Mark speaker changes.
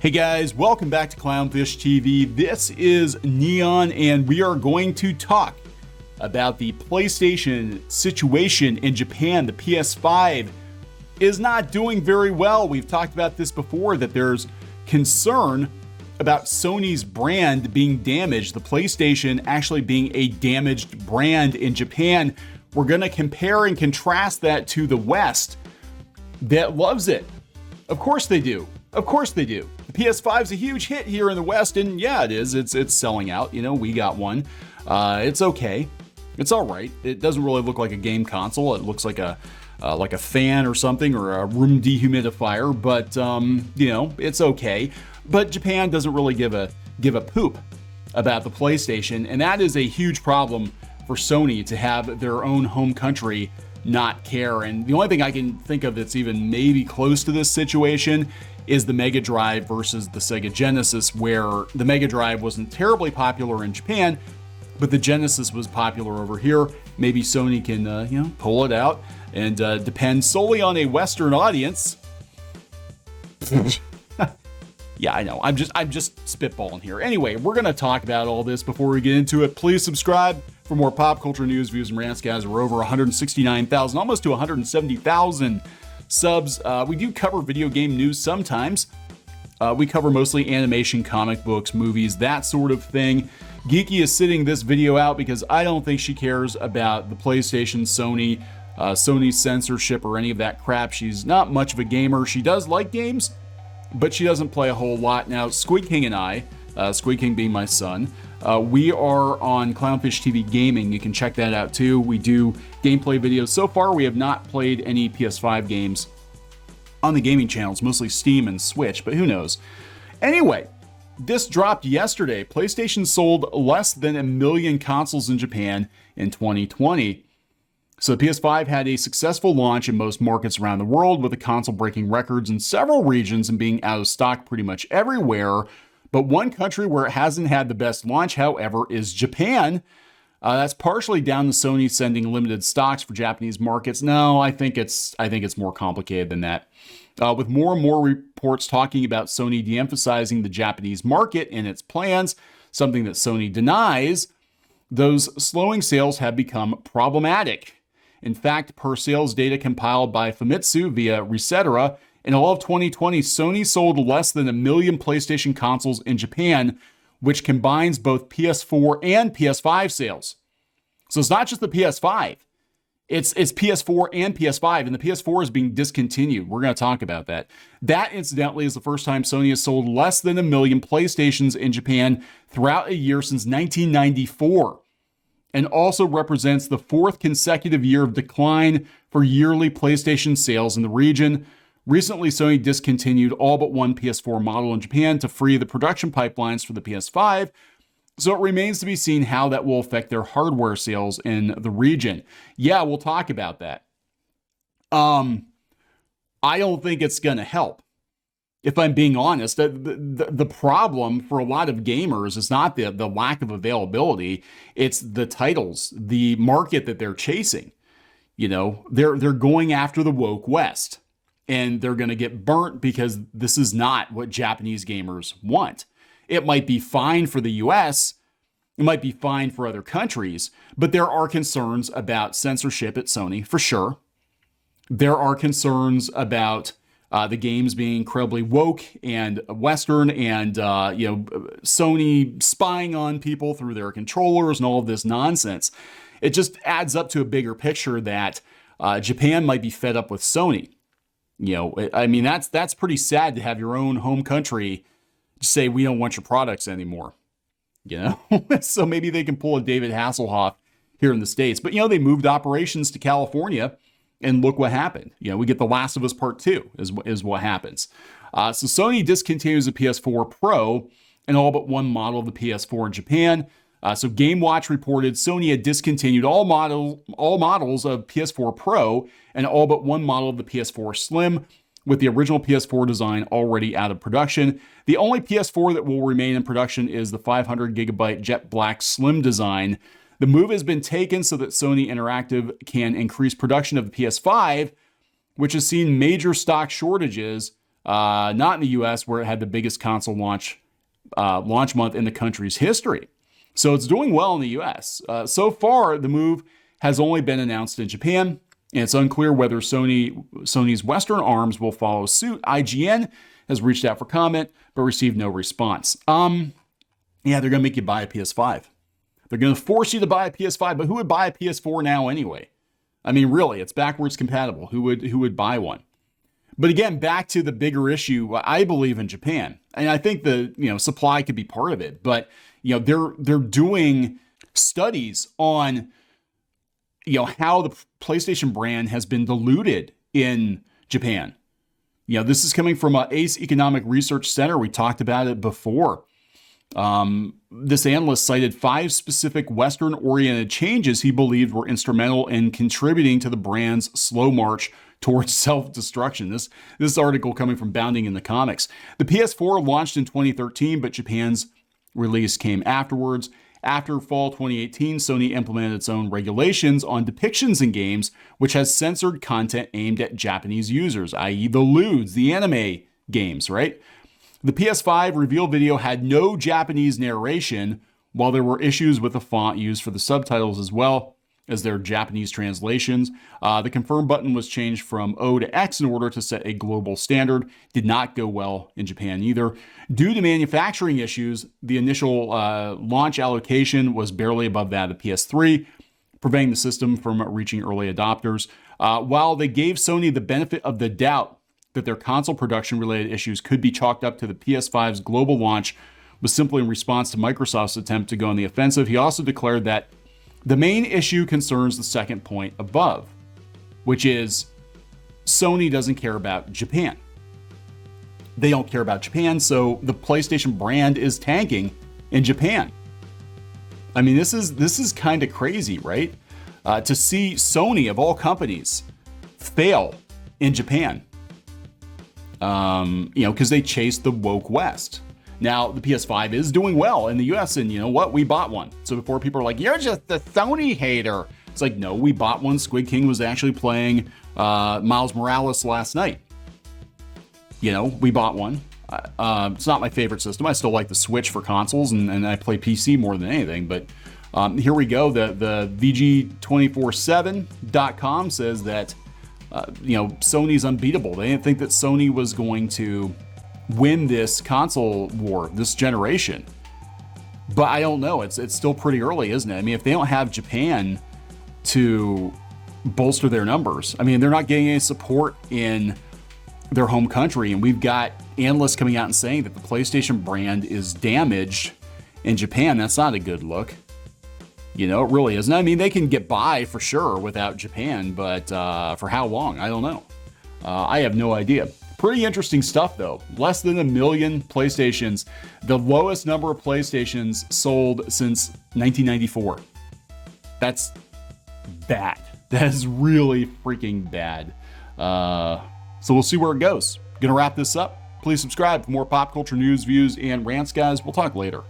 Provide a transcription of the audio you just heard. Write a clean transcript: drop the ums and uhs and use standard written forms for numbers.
Speaker 1: Hey guys, welcome back to Clownfish TV. This is Kneon, and we are going to talk about the PlayStation situation in Japan. The PS5 is not doing very well. We've talked about this before, that there's concern about Sony's brand being damaged, the PlayStation actually being a damaged brand in Japan. We're going to compare and contrast that to the West that loves it. Of course they do. Of course they do. The PS5 is a huge hit here in the West, and yeah, it is. It's selling out. You know, we got one. It's okay. It's all right. It doesn't really look like a game console. It looks like a fan or something, or a room dehumidifier. But you know, it's okay. But Japan doesn't really give a poop about the PlayStation, and that is a huge problem for Sony, to have their own home country not care. And the only thing I can think of that's even maybe close to this situation is the Mega Drive versus the Sega Genesis, where the Mega Drive wasn't terribly popular in Japan, but the Genesis was popular over here. Maybe Sony can pull it out and depend solely on a Western audience. Yeah, I know. I'm just spitballing here. Anyway, we're gonna talk about all this before we get into it. Please subscribe for more pop culture news, views, and rants, guys. We're over 169,000, almost to 170,000 subs. We do cover video game news sometimes. We cover mostly animation, comic books, movies, that sort of thing. Geeky is sitting this video out because I don't think she cares about the PlayStation, Sony's censorship, or any of that crap. She's not much of a gamer. She does like games, but she doesn't play a whole lot. Now, Squid King and I, Squid King being my son, we are on Clownfish TV Gaming. You can check that out too. We do gameplay videos. So far, we have not played any PS5 games on the gaming channels, mostly Steam and Switch, but who knows. Anyway, this dropped yesterday. PlayStation sold less than 1 million consoles in Japan in 2020. So the PS5 had a successful launch in most markets around the world, with the console breaking records in several regions and being out of stock pretty much everywhere. But one country where it hasn't had the best launch, however, is Japan. That's partially down to Sony sending limited stocks for Japanese markets. No, I think it's more complicated than that. With more and more reports talking about Sony de-emphasizing the Japanese market in its plans, something that Sony denies, those slowing sales have become problematic. In fact, per sales data compiled by Famitsu via Resetera, in all of 2020, Sony sold less than 1 million PlayStation consoles in Japan, which combines both PS4 and PS5 sales. So it's not just the PS5. It's PS4 and PS5, and the PS4 is being discontinued. We're going to talk about that. That, incidentally, is the first time Sony has sold less than 1 million PlayStations in Japan throughout a year since 1994. And also represents the 4th consecutive year of decline for yearly PlayStation sales in the region. Recently, Sony discontinued all but one PS4 model in Japan to free the production pipelines for the PS5, so it remains to be seen how that will affect their hardware sales in the region. Yeah, we'll talk about that. I don't think it's going to help. If I'm being honest, the problem for a lot of gamers is not the lack of availability. It's the titles, the market that they're chasing. You know, they're going after the woke West, and they're going to get burnt because this is not what Japanese gamers want. It might be fine for the US, it might be fine for other countries, but there are concerns about censorship at Sony, for sure. There are concerns about the games being incredibly woke and Western, and Sony spying on people through their controllers and all of this nonsense. It just adds up to a bigger picture that Japan might be fed up with Sony. You know, I mean, that's pretty sad to have your own home country say, we don't want your products anymore. You know, so maybe they can pull a David Hasselhoff here in the States. But, you know, they moved operations to California, and look what happened. You know, we get The Last of Us Part 2 is what happens. So Sony discontinues the PS4 Pro and all but one model of the PS4 in Japan. So GameWatch reported Sony had discontinued all models of PS4 Pro and all but one model of the PS4 Slim, with the original PS4 design already out of production. The only PS4 that will remain in production is the 500 gigabyte jet black Slim design. The move has been taken so that Sony Interactive can increase production of the PS5, which has seen major stock shortages not in the US, where it had the biggest console launch month in the country's history. So it's doing well in the US. So far, the move has only been announced in Japan, and it's unclear whether Sony's Western arms will follow suit. IGN has reached out for comment, but received no response. Yeah, they're going to make you buy a PS5. They're going to force you to buy a PS5, but who would buy a PS4 now anyway? I mean, really, it's backwards compatible. Who would buy one? But again, back to the bigger issue, I believe in Japan. And I think the, supply could be part of it, but they're doing studies on how the PlayStation brand has been diluted in Japan. This is coming from ACE Economic Research Center. We talked about it before. This analyst cited 5 specific Western-oriented changes he believed were instrumental in contributing to the brand's slow march towards self-destruction. This article coming from Bounding in the Comics. The PS4 launched in 2013, but Japan's release came afterwards. After fall 2018, Sony implemented its own regulations on depictions in games, which has censored content aimed at Japanese users, i.e. the lewds, the anime games, right? The PS5 reveal video had no Japanese narration, while there were issues with the font used for the subtitles as well as their Japanese translations. The confirm button was changed from O to X in order to set a global standard. Did not go well in Japan either. Due to manufacturing issues, the initial launch allocation was barely above that of the PS3, preventing the system from reaching early adopters. While they gave Sony the benefit of the doubt that their console production related issues could be chalked up to the PS5's global launch was simply in response to Microsoft's attempt to go on the offensive, he also declared that the main issue concerns the second point above, which is Sony doesn't care about Japan. They don't care about Japan, so the PlayStation brand is tanking in Japan. I mean, this is kind of crazy, right? To see Sony, of all companies, fail in Japan. Because they chased the woke West. Now, the PS5 is doing well in the US, and you know what? We bought one. So before people are like, you're just the Sony hater. It's like, no, we bought one. Squid King was actually playing Miles Morales last night. We bought one. It's not my favorite system. I still like the Switch for consoles, and I play PC more than anything. But here we go. The VG247.com says that Sony's unbeatable. They didn't think that Sony was going to win this console war this generation. But I don't know. It's still pretty early, isn't it? I mean, if they don't have Japan to bolster their numbers, I mean, they're not getting any support in their home country. And we've got analysts coming out and saying that the PlayStation brand is damaged in Japan. That's not a good look. It really isn't. I mean, they can get by for sure without Japan, but for how long? I don't know. I have no idea. Pretty interesting stuff, though. Less than 1 million PlayStations. The lowest number of PlayStations sold since 1994. That's bad. That is really freaking bad. So we'll see where it goes. Gonna wrap this up. Please subscribe for more pop culture news, views, and rants, guys. We'll talk later.